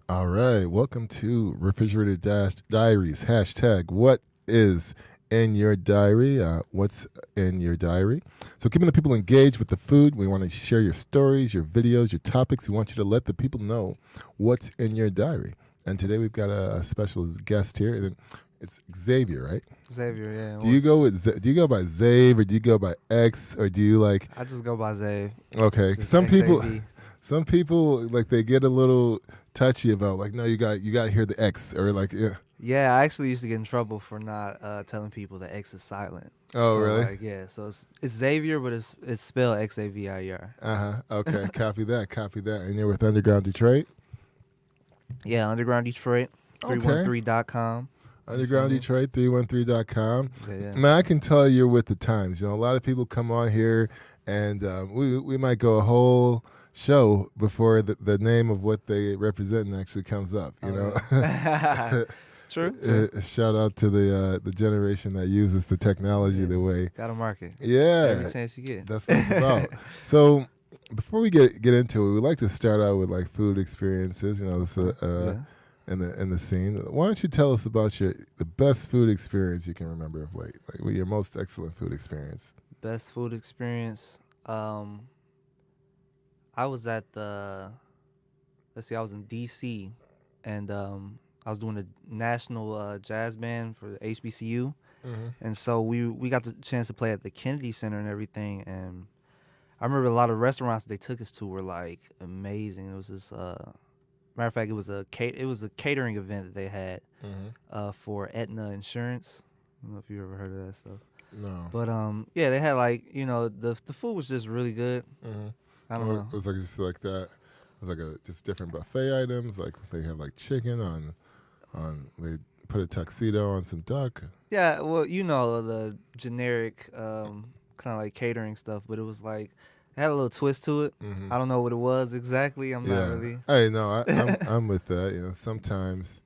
All right, welcome to Refrigerator Diaries. Hashtag what is in your diary? What's in your diary? So, keeping the people engaged with the food, we want to share your stories, your videos, your topics. We want you to let the people know what's in your diary. And today we've got a special guest here, and it's Xavier, right? Xavier, yeah. Do you go with? Do you go by Xav, or do you go by X, or do you like? I just go by Xav. Okay, Just some people. XAV. Some people like they get a little touchy about like no you got to hear the X or like yeah. Yeah, I actually used to get in trouble for not telling people that X is silent. Oh So really? yeah, so it's Xavier, but it's spelled Xavier. Okay, copy that. And you're with Underground Detroit. Yeah, Underground Detroit, Okay. 313.com. Underground Detroit 313.com. Yeah. Man, I can tell you're with the times. You know, a lot of people come on here and we might go a whole show before the name of what they represent actually comes up. You know. Yeah. True. Shout out to the generation that uses the technology the way. Gotta mark it. Yeah, Every chance you get. that's what it's about. So before we get into it, we like to start out with like food experiences. You know, this in the scene. Why don't you tell us about the best food experience you can remember of late? Like your most excellent food experience. Best food experience. I was at I was in DC, and I was doing a national jazz band for the HBCU, and so we got the chance to play at the Kennedy Center and everything. And I remember a lot of restaurants they took us to were like amazing. It was this matter of fact, it was a catering event that they had for Aetna Insurance. I don't know if you ever heard of that stuff. No. But yeah, they had like the food was just really good. I don't know. It was like just like that. It was like just different buffet items. Like they have like chicken on they put a tuxedo on some duck. Yeah, well, the generic kind of like catering stuff, but it was like it had a little twist to it. I don't know what it was exactly. I'm not really. Hey, no, I'm with that. You know, sometimes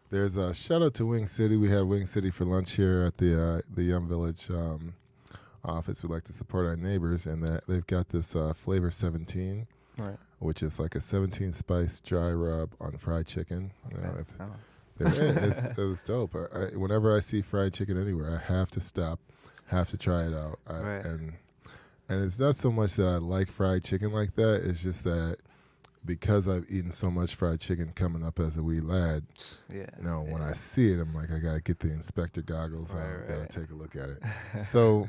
there's a shout out to Wing City. We have Wing City for lunch here at the Yum Village office. We like to support our neighbors, and they've got this Flavor 17, Right. which is like a 17 spice dry rub on fried chicken. You know, it was dope. Whenever I see fried chicken anywhere, I have to stop, have to try it out. Right. And it's not so much that I like fried chicken like that. It's just that because I've eaten so much fried chicken coming up as a wee lad, when I see it, I'm like, I gotta get the inspector goggles on. Gotta take a look at it. So,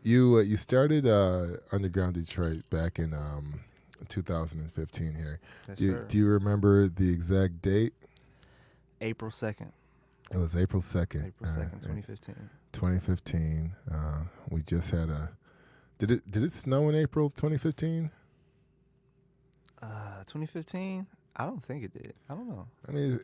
you started Underground Detroit back in 2015 here. Yes, Do you remember the exact date? April 2nd. It was April 2nd. April 2nd, 2015. 2015. We just had Did it snow in April 2015? 2015? I don't think it did. I don't know. I mean,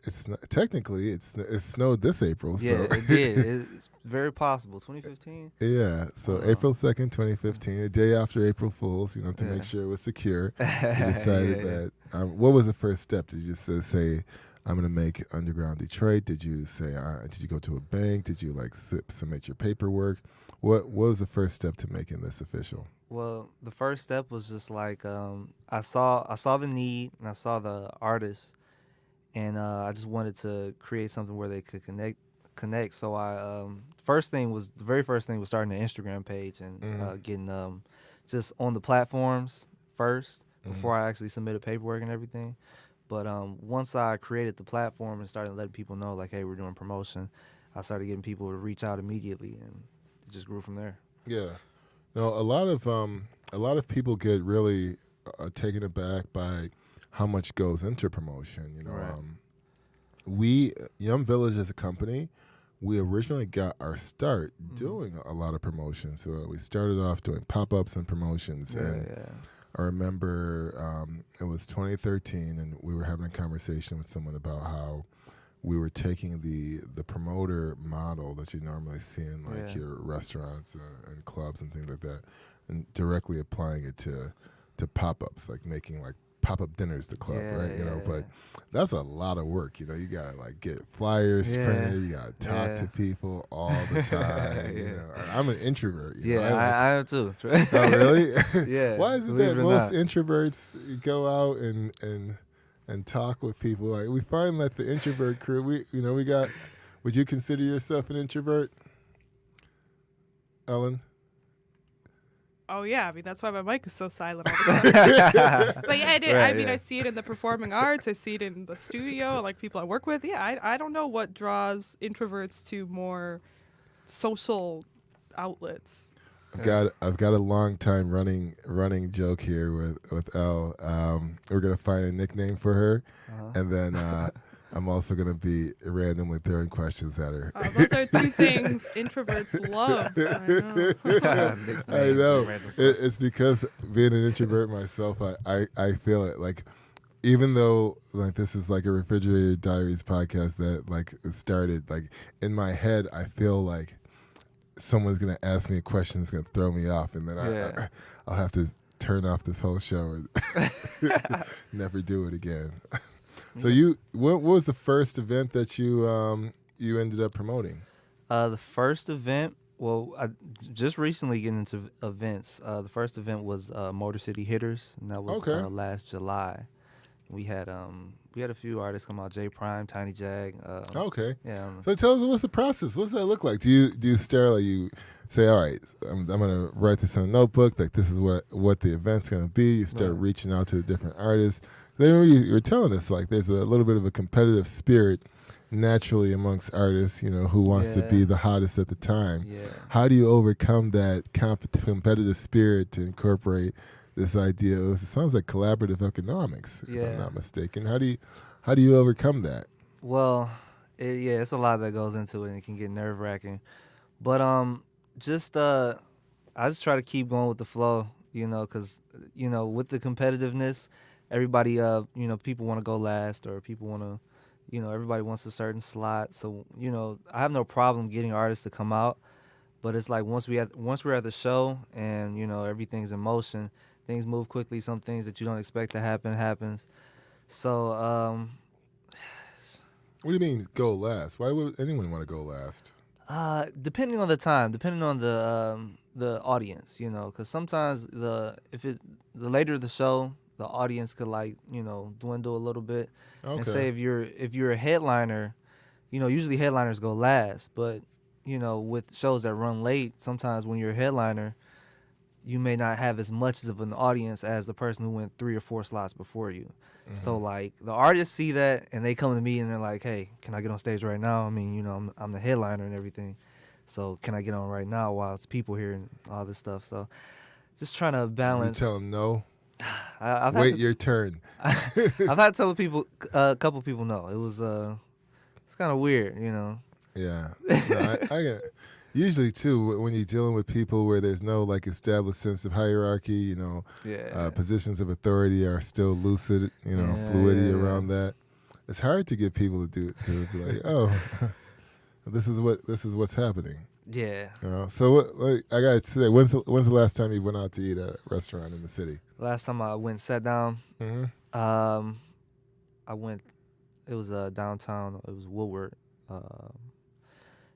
technically it snowed this April. Yeah, so. it did. It's very possible. 2015? Yeah, so April 2nd, 2015, a day after April Fool's, to make sure it was secure, you decided that, what was the first step? Did you just say, I'm going to make Underground Detroit? Did you say, did you go to a bank? Did you submit your paperwork? What was the first step to making this official? Well, the first step was just like I saw the need and I saw the artists, and I just wanted to create something where they could connect. So I the very first thing was starting an Instagram page and getting just on the platforms first before I actually submitted paperwork and everything. But once I created the platform and started letting people know, like, hey, we're doing promotion, I started getting people to reach out immediately, and it just grew from there. Yeah. No, a lot of people get really taken aback by how much goes into promotion. Right. We Yum Village as a company, we originally got our start doing a lot of promotions. So we started off doing pop-ups and promotions, I remember it was 2013, and we were having a conversation with someone about how we were taking the promoter model that you normally see in your restaurants and clubs and things like that, and directly applying it to pop-ups, like making like pop-up dinners to club, right? But that's a lot of work. You gotta get flyers printed. You gotta talk to people all the time. I'm an introvert. I am too. Oh, really? Yeah. Why is it that most introverts go out and and talk with people. Like we find that the introvert crew, we got. Would you consider yourself an introvert, Ellen? Oh yeah, I mean that's why my mic is so silent all the time. But yeah, I did. Right, I mean, yeah. I see it in the performing arts. I see it in the studio, like people I work with. Yeah, I don't know what draws introverts to more social outlets. I've got a long time running joke here with Elle. We're gonna find a nickname for her, and then I'm also gonna be randomly throwing questions at her. Those are two things introverts love. I know. It's because being an introvert myself, I feel it. Like even though like this is like a Refrigerator Diaries podcast that like started, like in my head, I feel like someone's gonna ask me a question that's gonna throw me off, and then I'll have to turn off this whole show and never do it again. So what was the first event that you ended up promoting? The first event, well, I just recently getting into events. The first event was Motor City Hitters, and that was last July. We had a few artists come out: J Prime, Tiny Jag. Okay. Yeah. So tell us, what's the process? What's that look like? Do you start like you say, all right, I'm gonna write this in a notebook. Like this is what the event's gonna be. You start reaching out to the different artists. Then you were telling us like there's a little bit of a competitive spirit naturally amongst artists, who wants to be the hottest at the time. Yeah. How do you overcome that competitive spirit to incorporate this idea? It sounds like collaborative economics, if I'm not mistaken. How do you overcome that? Well, it's a lot that goes into it, and it can get nerve wracking. But I just try to keep going with the flow, because with the competitiveness, everybody people want to go last, or people want to. Everybody wants a certain slot. So, I have no problem getting artists to come out, but it's like once we're at the show and, everything's in motion, things move quickly. Some things that you don't expect to happens. So, what do you mean go last? Why would anyone want to go last? Depending on the time, depending on the audience, because sometimes the later the show, the audience could dwindle a little bit. Okay. And say if you're a headliner, usually headliners go last, but with shows that run late, sometimes when you're a headliner, you may not have as much of an audience as the person who went 3 or 4 slots before you. Mm-hmm. So like the artists see that and they come to me and they're like, "Hey, can I get on stage right now? I mean, I'm the headliner and everything. So can I get on right now while it's people here and all this stuff?" So just trying to balance. You tell them no. Wait your turn. I've had to tell a couple people no. It was it's kind of weird, Yeah. No, I usually too when you're dealing with people where there's no like established sense of hierarchy, positions of authority are still lucid, fluidity around that. It's hard to get people to be like, oh, this is what's happening. Yeah. So I gotta say, when's the last time you went out to eat at a restaurant in the city? Last time I went and sat down, I went. It was downtown. It was Woodward.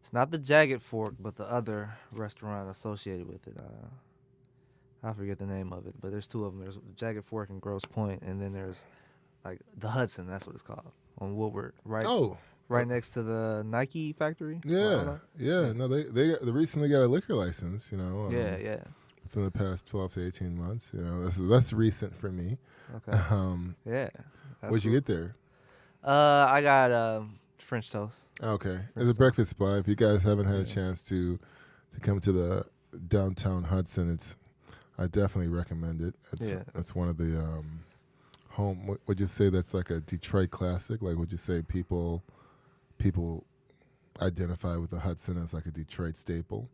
It's not the Jagged Fork, but the other restaurant associated with it. I forget the name of it, but there's 2 of them. There's Jagged Fork and Grosse Pointe, and then there's like the Hudson. That's what it's called on Woodward. Right. Oh. Right next to the Nike factory. Yeah. No, they recently got a liquor license. Yeah. Within the past 12 to 18 months. That's recent for me. Okay. Yeah. What'd you get there? I got French toast. Okay. It's a breakfast spot. If you guys haven't had a chance to come to the downtown Hudson, I definitely recommend it. It's one of the home. Would you say that's like a Detroit classic? Like, would you say people identify with the Hudson as like a Detroit staple?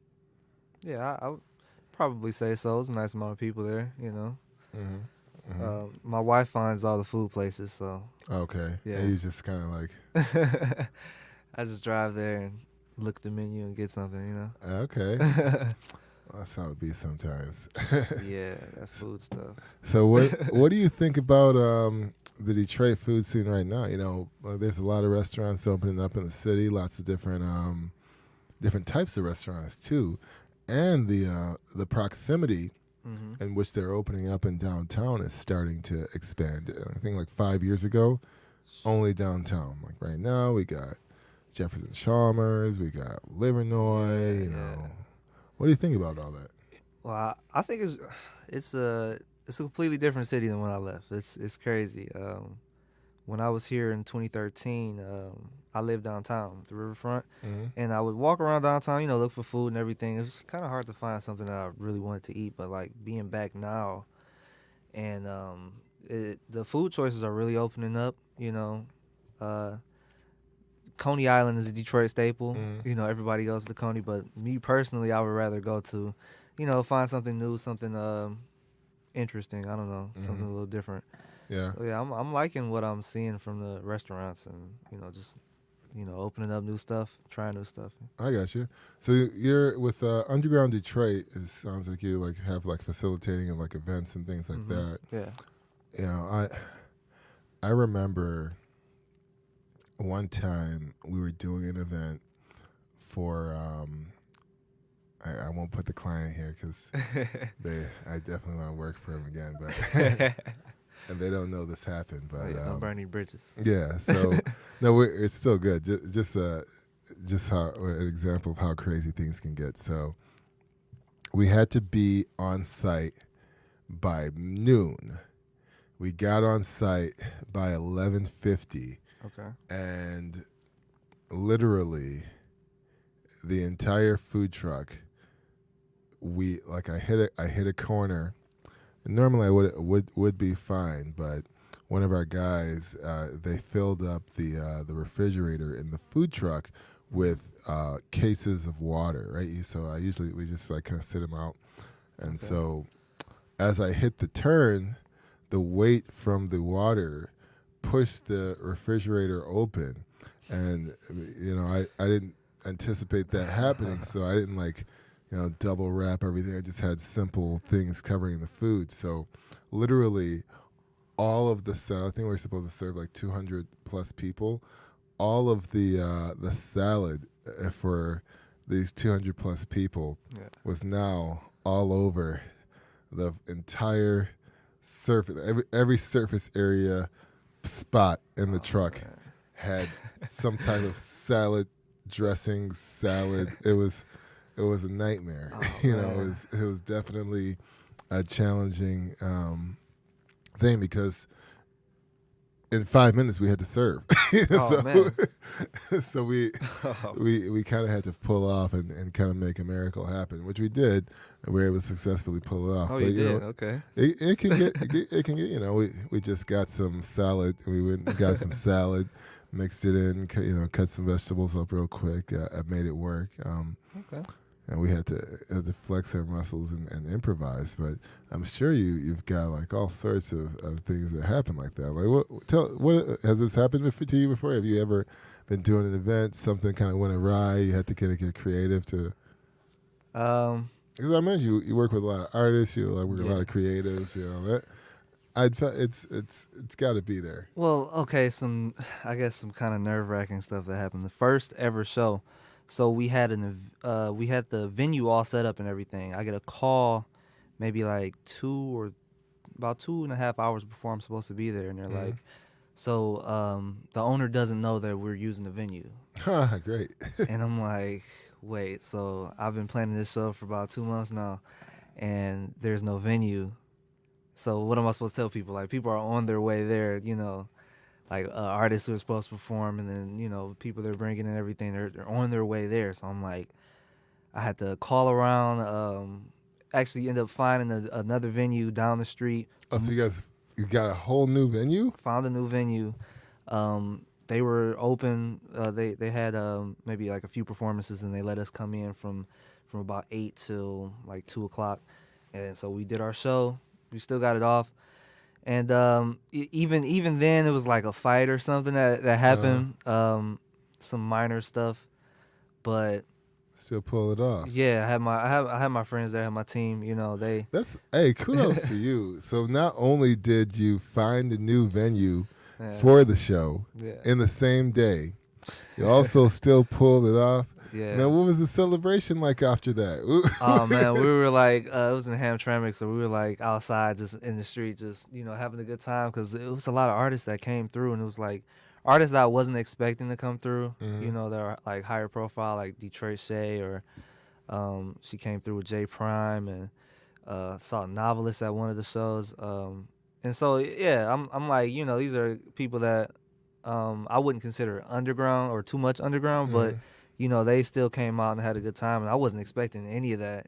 Yeah, I would probably say so. There's a nice amount of people there, Mm-hmm. Mm-hmm. My wife finds all the food places, so. Okay. Yeah. And you just kind of like. I just drive there and look at the menu and get something, Okay. That's how it be sometimes. Yeah, that food stuff. So what do you think about the Detroit food scene right now? There's a lot of restaurants opening up in the city, lots of different types of restaurants too, and the proximity in which they're opening up in downtown is starting to expand. I think like 5 years ago, only downtown. Like right now, we got Jefferson Chalmers, we got Livernois. What do you think about all that? Well, I think it's a completely different city than when I left. It's crazy. When I was here in 2013, I lived downtown, the riverfront, and I would walk around downtown, look for food and everything. It was kind of hard to find something that I really wanted to eat, but like being back now, and the food choices are really opening up. Coney Island is a Detroit staple. Everybody goes to Coney, but me personally, I would rather go to, find something new, something interesting. I don't know, something a little different. Yeah. So yeah, I'm liking what I'm seeing from the restaurants, and just opening up new stuff, trying new stuff. I got you. So you're with Underground Detroit. It sounds like you have facilitating and events and things like that. Yeah. I remember one time we were doing an event for I won't put the client here because I definitely want to work for him again, but and they don't know this happened. But don't burn any bridges. Yeah, so no, it's still good. Just how an example of how crazy things can get. So we had to be on site by noon. We got on site by 11:50. Okay. And literally, the entire food truck. I hit a corner. Normally, I would be fine, but one of our guys, they filled up the refrigerator in the food truck with cases of water, right? So we just kind of sit them out, and so as I hit the turn, the weight from the water pushed the refrigerator open, and I didn't anticipate that happening, so I didn't double wrap everything. I just had simple things covering the food. So literally all of the salad, I think we're supposed to serve 200 plus people. All of the salad for these 200 plus people was now all over the entire surface. Every surface area spot in the truck had some type of salad dressing, salad. It was a nightmare. It was definitely a challenging thing because in 5 minutes we had to serve. So we kind of had to pull off and kind of make a miracle happen, which we did. And we were able to successfully pull it off. Oh, but, you did? Okay. It can get. We just got some salad. We went and got some salad, mixed it in. Cut some vegetables up real quick. I made it work. Okay. And we had to flex our muscles and improvise. But I'm sure you've got all sorts of things that happen like that. What has this happened to you before? Have you ever been doing an event, something kind of went awry, you had to kind of get creative to? Because I mentioned you work with a lot of artists, you work with a lot of creatives, it's got to be there. Well, okay, some kind of nerve-wracking stuff that happened. The first ever show. So we had the venue all set up and everything. I get a call maybe about 2.5 hours before I'm supposed to be there, and they're like, so the owner doesn't know that we're using the venue. Great. And I'm like, wait, so I've been planning this show for about 2 months now, and there's no venue. So what am I supposed to tell people? People are on their way there, artists who are supposed to perform, and then, people they're bringing and everything, they're on their way there. So I'm like, I had to call around, actually end up finding another venue down the street. Oh, so you got a whole new venue? Found a new venue. They were open. They had maybe a few performances, and they let us come in from about 8 till 2 o'clock. And so we did our show. We still got it off. And even then, it was a fight or something that happened, some minor stuff, but still pull it off. Yeah, I had my friends there, I had my team. Kudos to you. So not only did you find a new venue for the show in the same day, you also still pulled it off. Yeah. Now, what was the celebration like after that? Oh man, we were like, it was in Hamtramck, so we were like outside, just in the street, just having a good time, because it was a lot of artists that came through, and it was like artists that I wasn't expecting to come through. Mhm. That are like higher profile, like Detroit Shay, or she came through with J Prime, and saw Novelist at one of the shows. And so yeah, I'm like, these are people that I wouldn't consider underground or too much underground, but they still came out and had a good time, and I wasn't expecting any of that.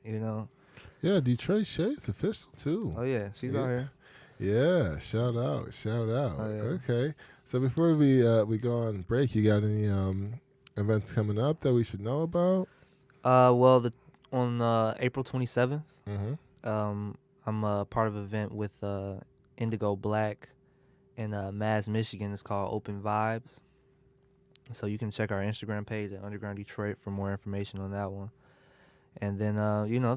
Yeah, Detroit Shay's official too. Oh yeah, she's out here. Yeah, shout out. Oh, yeah. Okay, so before we go on break, you got any events coming up that we should know about? Well, on April 27th, Mm-hmm. I'm a part of an event with Indigo Black in Maz, Michigan. It's called Open Vibes. So you can check our Instagram page at Underground Detroit for more information on that one. And then,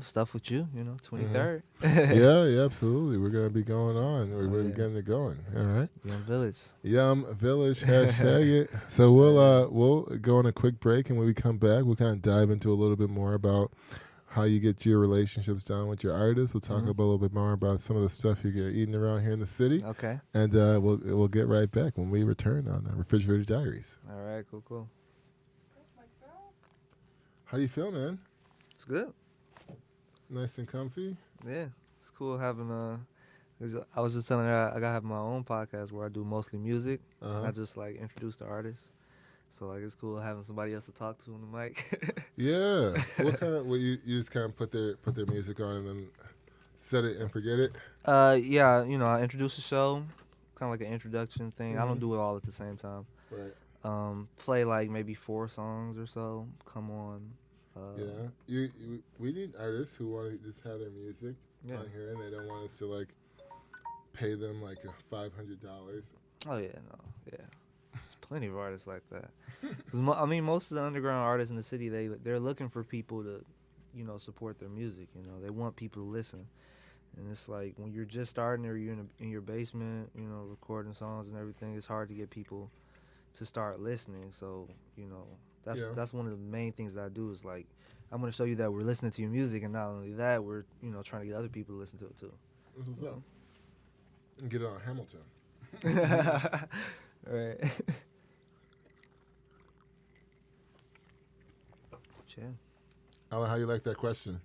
stuff with you, 23rd. Yeah, absolutely. We're going to be going on. We're yeah. getting it going. All right. Yum Village. Yum Village, hashtag it. So we'll go on a quick break, and when we come back, we'll kind of dive into a little bit more about how you get your relationships done with your artists. We'll talk a little bit more about some of the stuff you get eating around here in the city. Okay. And we'll get right back when we return on Refrigerator Diaries. All right, cool. How do you feel, man? It's good. Nice and comfy? Yeah, it's cool having I was just telling her I gotta have my own podcast where I do mostly music. I just like introduce the artists. So like it's cool having somebody else to talk to on the mic. Yeah. What kind of? You just kind of put their music on and then set it and forget it. Yeah, I introduce the show, kind of like an introduction thing. I don't do it all at the same time. Right. Play like maybe 4 songs or so. Come on. Yeah. We need artists who want to just have their music on here, and they don't want us to like pay them like $500. Oh yeah, no, yeah. There's plenty of artists like that. Cause most of the underground artists in the city, they're looking for people to, support their music. They want people to listen. And it's like when you're just starting or you're in your basement, recording songs and everything, it's hard to get people to start listening. So, that's one of the main things that I do is like, I'm going to show you that we're listening to your music, and not only that, we're, trying to get other people to listen to it too. This is up. And get it on Hamilton. Right. Yeah. Alan, how you like that question?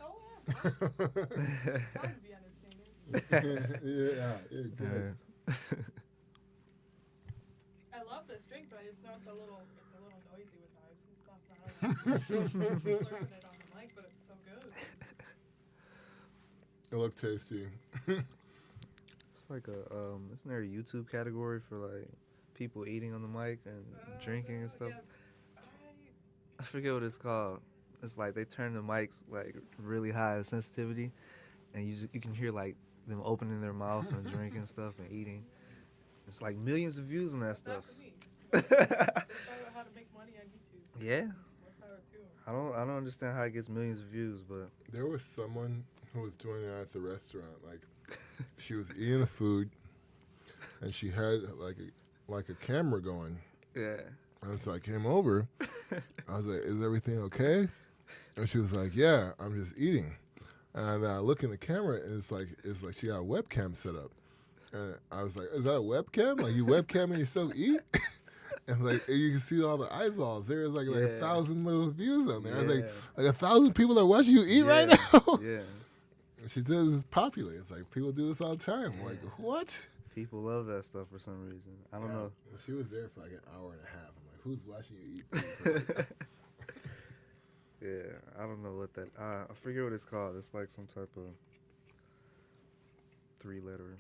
Oh yeah. Trying to be entertaining. Yeah, good. I love this drink, but I just know it's a little noisy with knives and stuff. I don't know. Slurping it on the mic, but it's so good. It looked tasty. It's like isn't there a YouTube category for like people eating on the mic and drinking and stuff? Yeah, I forget what it's called. It's like they turn the mics like really high in sensitivity, and you can hear like them opening their mouth and drinking stuff and eating. It's like millions of views on that stuff. Just thought about how to make money on YouTube. Yeah. More power to 'em. I don't understand how it gets millions of views, but There was someone who was doing it at the restaurant. Like, she was eating the food, and she had like a camera going. yeah. And so I came over. I was like, "Is everything okay?" And she was like, "Yeah, I'm just eating." And then I look in the camera, and it's like she got a webcam set up. And I was like, "Is that a webcam? Like you webcamming yourself eat?" And like you can see all the eyeballs. There was like 1,000 little views on there. I was like 1,000 people are watching you eat right now. Yeah. And she says it's popular. It's like people do this all the time. I'm like, what? People love that stuff for some reason. I don't know. She was there for like an hour and a half. I'm like, who's watching you eat food? Yeah, I don't know what that. I forget what it's called. It's like some type of 3-letter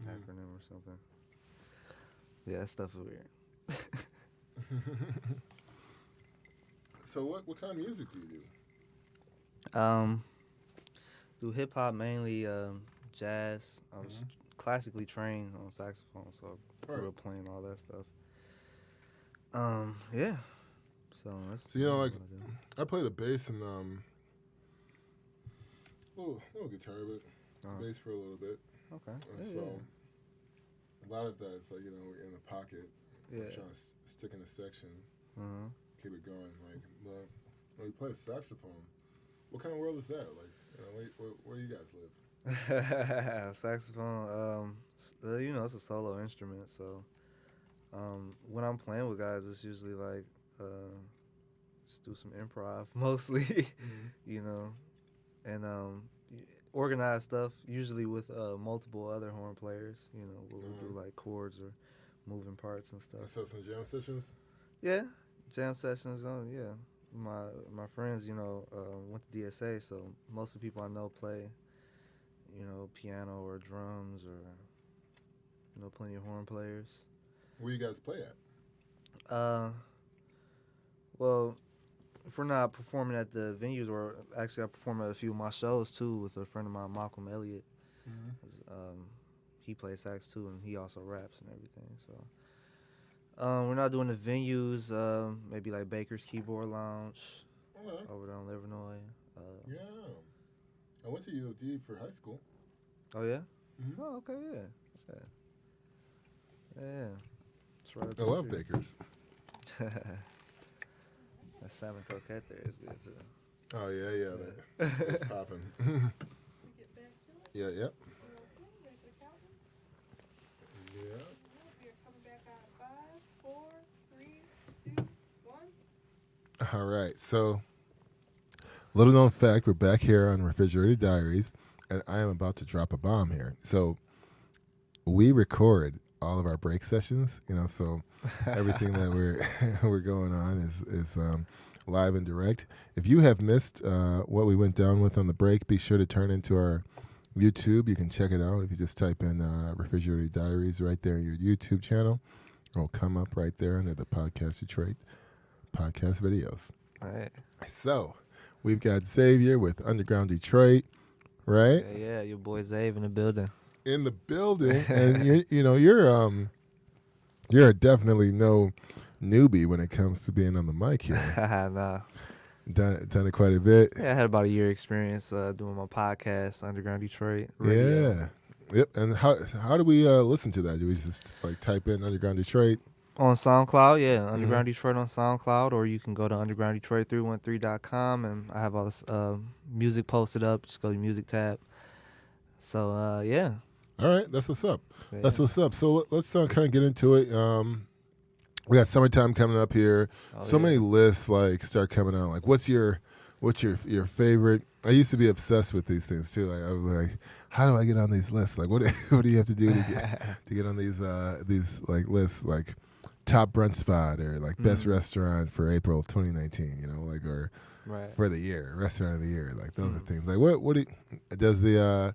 acronym or something. Yeah, that stuff is weird. So what kind of music do you do? Do hip hop mainly, jazz. I was classically trained on saxophone, so I grew up playing all that stuff. Yeah. So that's. So like I play the bass and little guitar, but bass for a little bit. Okay. So a lot of that is like in the pocket. Yeah. I'm trying to stick in a section. keep it going. Like, when you play saxophone, what kind of world is that? Like, where do you guys live? Saxophone, it's a solo instrument, so when I'm playing with guys, it's usually like just do some improv mostly, and organize stuff usually with multiple other horn players. We'll do like chords or moving parts and stuff. So some jam sessions. Yeah, jam sessions. Yeah, my friends, went to DSA, so most of the people I know play, piano or drums or plenty of horn players. Where you guys play at? Well, if we're not performing at the venues, or actually I perform at a few of my shows too with a friend of mine, Malcolm Elliott. He plays sax too, and he also raps and everything. So we're not doing the venues. Maybe like Baker's Keyboard Lounge over there on Livernois. Yeah, I went to UOD for high school. Oh yeah. Mm-hmm. Oh okay, yeah. It's right up I love Baker's. That salmon croquette there is good too. Oh yeah, that's popping. Yeah, yep. Yeah. You're coming back out 5, 4, 3, 2, 1. All right, so little known fact, we're back here on Refrigerated Diaries, and I am about to drop a bomb here. So we record all of our break sessions, so everything that we're going on is live and direct. If you have missed what we went down with on the break, be sure to turn into our YouTube. You can check it out if you just type in Refrigerated Diaries right there in your YouTube channel. It'll come up right there under the Podcast Detroit podcast videos. All right. So we've got Xavier with Underground Detroit, right? Yeah, your boy Zave in the building. In the building, and you're definitely no newbie when it comes to being on the mic here. Nah. Done it quite a bit. Yeah, I had about a year experience doing my podcast, Underground Detroit Radio. Yeah. Yep. And how do we listen to that? Do we just like type in Underground Detroit? On SoundCloud, yeah. Underground Detroit on SoundCloud, or you can go to undergrounddetroit313.com, and I have all this music posted up. Just go to the music tab. So, yeah. All right. That's what's up. Yeah. That's what's up. So let's kind of get into it. We got summertime coming up here. Many lists like start coming out. Like, what's your favorite? I used to be obsessed with these things too. Like, I was like, how do I get on these lists? Like, what do you have to do to get on these like lists? Like, top brunch spot or like best restaurant for April 2019. Or right. for the year, restaurant of the year. Like, those are things. Like, what does the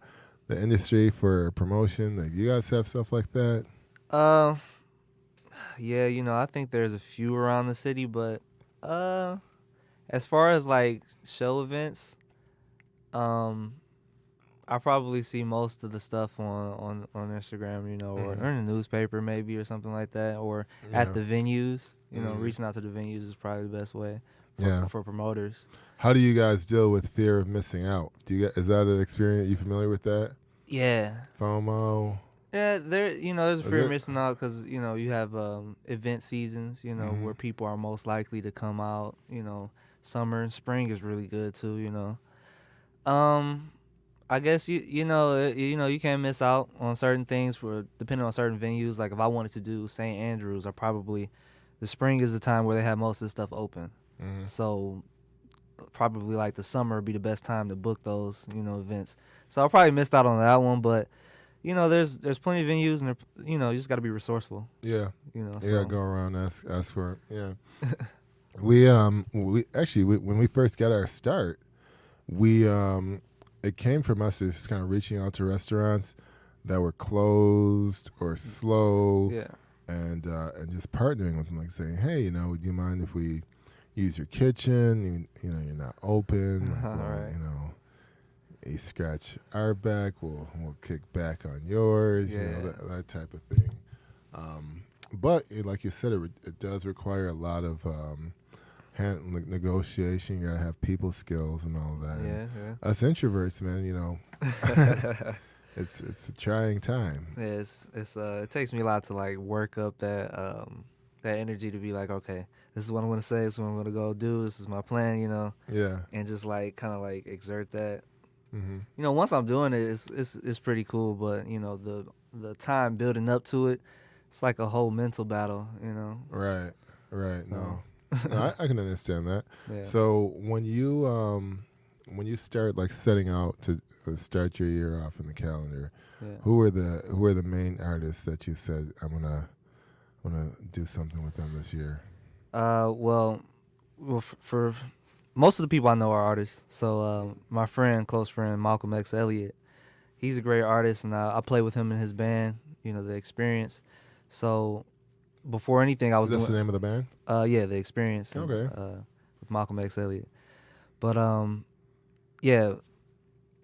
industry for promotion? Like, you guys have stuff like that? Yeah, I think there's a few around the city, but as far as like show events, I probably see most of the stuff on Instagram, or in the newspaper maybe or something like that, or at the venues. Reaching out to the venues is probably the best way for promoters. How do you guys deal with fear of missing out? Is that an experience? You familiar with that? Yeah. FOMO. Yeah, there's a fear of missing out because, you have event seasons, where people are most likely to come out. Summer and spring is really good too, I guess you can't miss out on certain things depending on certain venues. Like if I wanted to do St. Andrews, the spring is the time where they have most of the stuff open. So probably like the summer would be the best time to book those, events. So I probably missed out on that one, but there's plenty of venues, and you just got to be resourceful. Yeah. You gotta go around ask for it. Yeah. we actually when we first got our start, it came from us just kind of reaching out to restaurants that were closed or slow. Yeah. And just partnering with them, like saying, hey, would you mind if we use your kitchen? You're not open. Like, well, right. You scratch our back, we'll kick back on yours. Yeah. That type of thing. But like you said, it does require a lot of hand negotiation. You gotta have people skills and all that. Yeah. Us introverts, man, it's a trying time. Yeah, it takes me a lot to like work up that that energy to be like, okay, this is what I'm gonna say. This is what I'm gonna go do. This is my plan, Yeah. and just like kind of like exert that. Mm-hmm. Once I'm doing it, it's pretty cool. But the time building up to it, it's like a whole mental battle. Right. Right. So, No, I can understand that. yeah. So when you start like setting out to start your year off in the calendar, Yeah. who are the main artists that you said I'm gonna do something with them this year? Well, for most of the people I know are artists. So my close friend Malcolm X Elliott, he's a great artist, and I play with him in his band. The Experience. So before anything, I was That's doing the name of the band? yeah, The Experience. Okay. With Malcolm X Elliott, but yeah,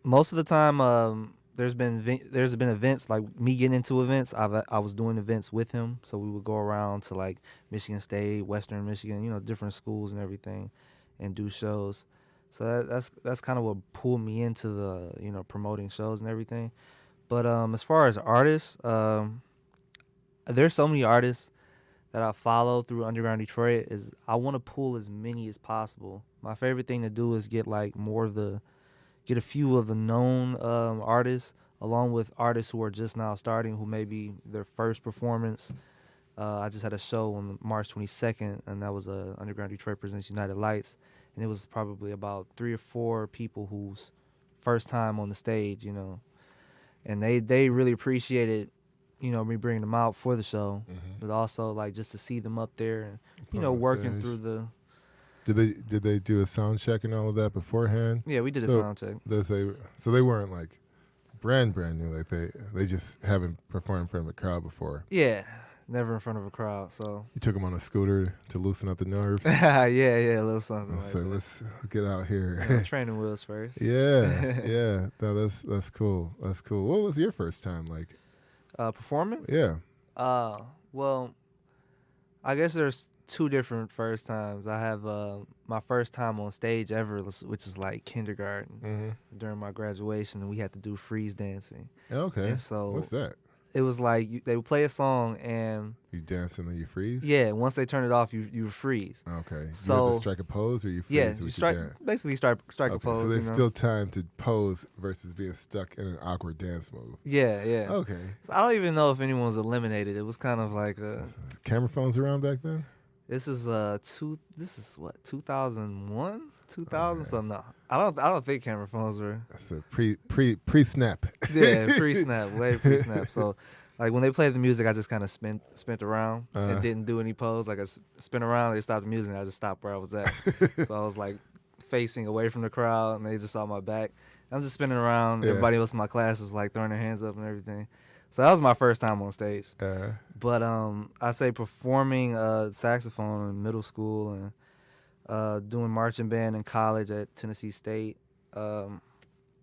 most of the time there's been events like me getting into events. I was doing events with him, so we would go around to like Michigan State, Western Michigan, different schools and everything, and do shows. So that's kind of what pulled me into the promoting shows and everything. But as far as artists, there's so many artists that I follow through Underground Detroit. Is I want to pull as many as possible. My favorite thing to do is get like get a few of the known artists, along with artists who are just now starting, who may be their first performance. I just had a show on March 22nd, and that was Underground Detroit Presents United Lights, and it was probably about 3 or 4 people whose first time on the stage, and they really appreciated, me bringing them out for the show, but also like just to see them up there and working through the. Did they do a sound check and all of that beforehand? Yeah, we did a sound check. So they weren't like brand new, like they just haven't performed in front of a crowd before. Yeah, never in front of a crowd. So you took them on a scooter to loosen up the nerves. yeah, a little something like so that. Let's get out here. Training wheels first. Yeah. No, that's cool. That's cool. What was your first time like? Performing? Yeah. Well, I guess there's 2 different first times. I have my first time on stage ever, which is like kindergarten, during my graduation, and we had to do freeze dancing. Okay. And so what's that? It was like they would play a song and you dance and then you freeze. Yeah, once they turn it off, you freeze. Okay. So you have to strike a pose, or you freeze. Yeah, you strike a pose. So there's still time to pose versus being stuck in an awkward dance move. Yeah. Okay. So I don't even know if anyone was eliminated. It was kind of like camera phones around back then. This is what 2001, 2000 something. No, I don't think camera phones were. That's a pre snap. Yeah, pre snap, way pre snap. So, like when they played the music, I just kind of spent around and didn't do any pose. Like I spin around, they stopped the music, and I just stopped where I was at. So I was like facing away from the crowd, and they just saw my back. I'm just spinning around. Yeah. Everybody else in my class is like throwing their hands up and everything. So that was my first time on stage. But I say performing saxophone in middle school and doing marching band in college at Tennessee State. I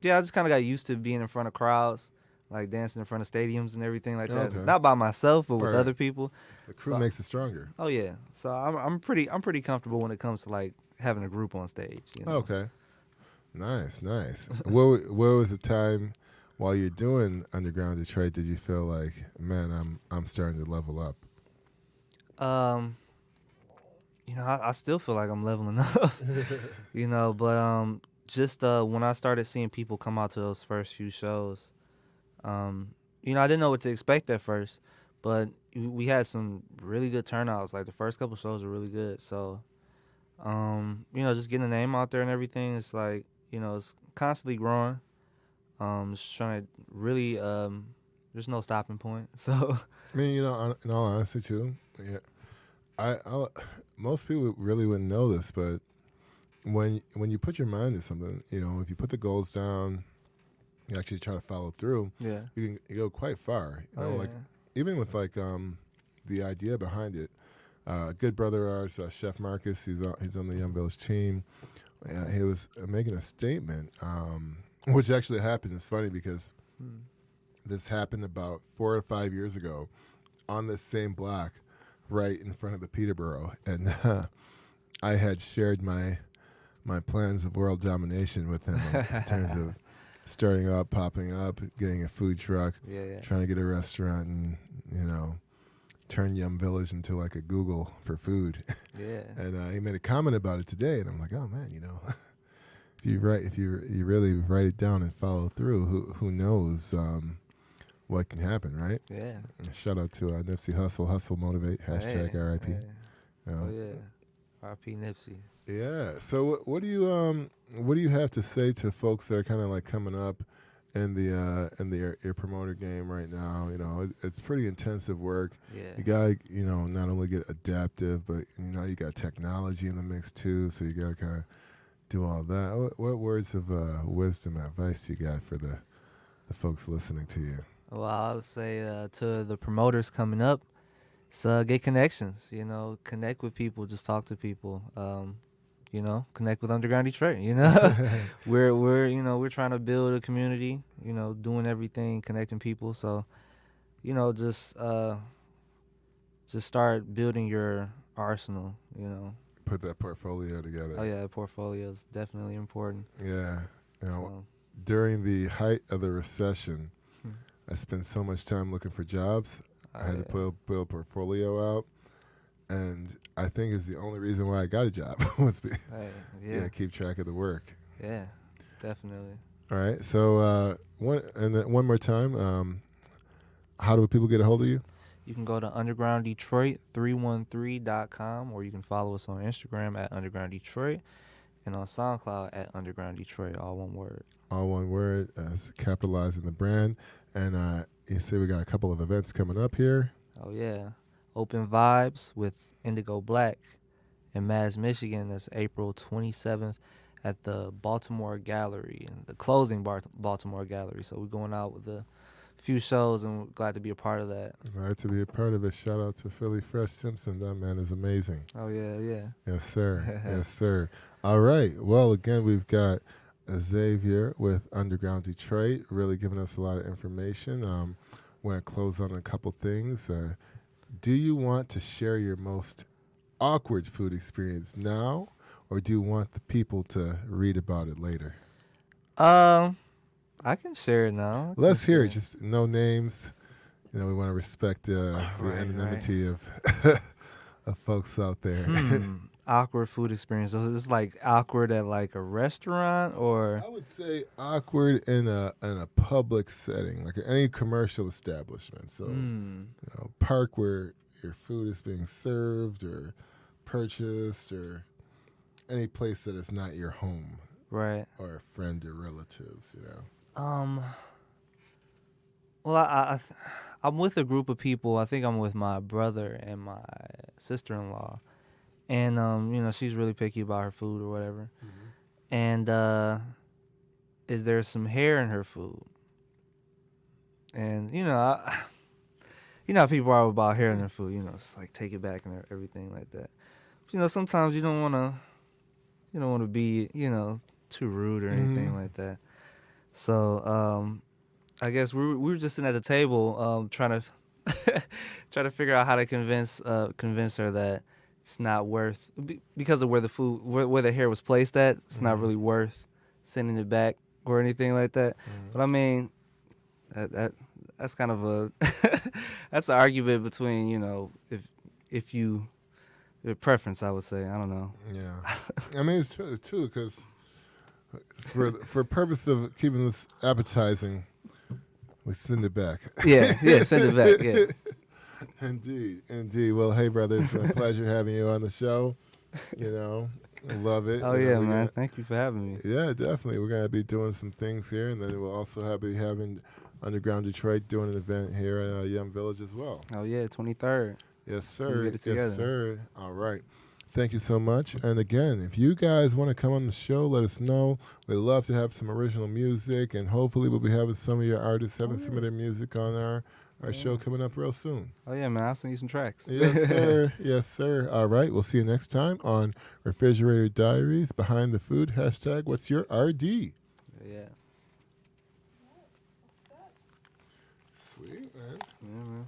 just kind of got used to being in front of crowds, like dancing in front of stadiums and everything like that. Not by myself, but with other people. The crew makes it stronger. Oh yeah. So I'm pretty comfortable when it comes to like having a group on stage. Okay. Nice. Where was the time? While you're doing Underground Detroit, did you feel like, man, I'm starting to level up? I still feel like I'm leveling up. But just when I started seeing people come out to those first few shows, I didn't know what to expect at first, but we had some really good turnouts. Like the first couple shows were really good. So, just getting the name out there and everything, it's like, it's constantly growing. Just trying to really, there's no stopping point. So, I mean, in all honesty too, yeah, I most people really wouldn't know this, but when you put your mind to something, if you put the goals down, you actually try to follow through. Yeah, you can go quite far. Even with like the idea behind it. A good brother of ours, Chef Marcus, he's on the Young Village team. He was making a statement. Which actually happened. It's funny because this happened about 4 or 5 years ago on the same block right in front of the Peterborough. And I had shared my plans of world domination with him in terms of starting up, popping up, getting a food truck, trying to get a restaurant, and, turn Yum Village into like a Google for food. Yeah. And he made a comment about it today, and I'm like, oh man, if you really write it down and follow through, who knows what can happen, right? Yeah. Shout out to Nipsey Hussle, Hustle Motivate, hashtag Hey, RIP. hey. You know? Oh yeah. R.P. Nipsey. Yeah. So what do you have to say to folks that are kind of like coming up in the ear promoter game right now? It's pretty intensive work. Yeah. You gotta not only get adaptive, but you got technology in the mix too. So you gotta kind of do all that. What words of wisdom, advice you got for the folks listening to you? Well, I would say to the promoters coming up, get connections. Connect with people. Just talk to people. Connect with Underground Detroit. we're trying to build a community. Doing everything, connecting people. So, just start building your arsenal. Put that portfolio together. Oh yeah, portfolio is definitely important. Yeah, during the height of the recession, I spent so much time looking for jobs. I had to build a portfolio out, and I think it's the only reason why I got a job was keep track of the work. Yeah, definitely. All right, so one more time, how do people get a hold of you? You can go to undergrounddetroit313.com, or you can follow us on Instagram at undergrounddetroit, and on SoundCloud at undergrounddetroit, all one word. All one word, capitalizing the brand. And you say we got a couple of events coming up here. Oh, yeah. Open Vibes with Indigo Black in Maz, Michigan. That's April 27th at the Baltimore Gallery, the closing Baltimore Gallery. So we're going out with a few shows, and we're glad to be a part of that. Glad to be a part of it. Shout out to Philly Fresh Simpson. That man is amazing. Oh, yeah. Yes, sir. Yes, sir. All right. Well, again, we've got Xavier with Underground Detroit, really giving us a lot of information. Want to close on a couple things. Do you want to share your most awkward food experience now, or do you want the people to read about it later? I can share it now. Let's hear it. Just no names. We want to respect the anonymity of of folks out there. Awkward food experience. So it's like awkward at like a restaurant, or I would say awkward in a public setting, like any commercial establishment. So park where your food is being served or purchased, or any place that is not your home, right, or a friend or relatives. Well, I'm with a group of people. I think I'm with my brother and my sister-in-law. And, she's really picky about her food or whatever. Mm-hmm. And is there some hair in her food? And, how people are about hair in their food. It's like take it back and everything like that. But, sometimes you don't want to be, too rude or anything like that. So I guess we were just sitting at the table trying to figure out how to convince her that it's not worth, because of where the hair was placed at, it's not really worth sending it back or anything like that. But I mean, that's kind of a that's an argument between if you preference, I would say. I don't know. Yeah, I mean it's true too, because for purpose of keeping this appetizing, we send it back. Yeah, send it back. Yeah. Indeed. Well, hey, brother, it's been a pleasure having you on the show. Love it. Oh, yeah, man. Thank you for having me. Yeah, definitely. We're going to be doing some things here, and then we'll also be having Underground Detroit doing an event here at Yum Village as well. Oh, yeah, 23rd. Yes, sir. Yes, sir. All right. Thank you so much. And again, if you guys want to come on the show, let us know. We'd love to have some original music, and hopefully we'll be having some of your artists having some of their music on our show coming up real soon. Oh, yeah, man. I'll send you some tracks. Yes, sir. Yes, sir. All right. We'll see you next time on Refrigerator Diaries, Behind the Food, hashtag What's Your RD? Yeah. Sweet, man. Yeah, man.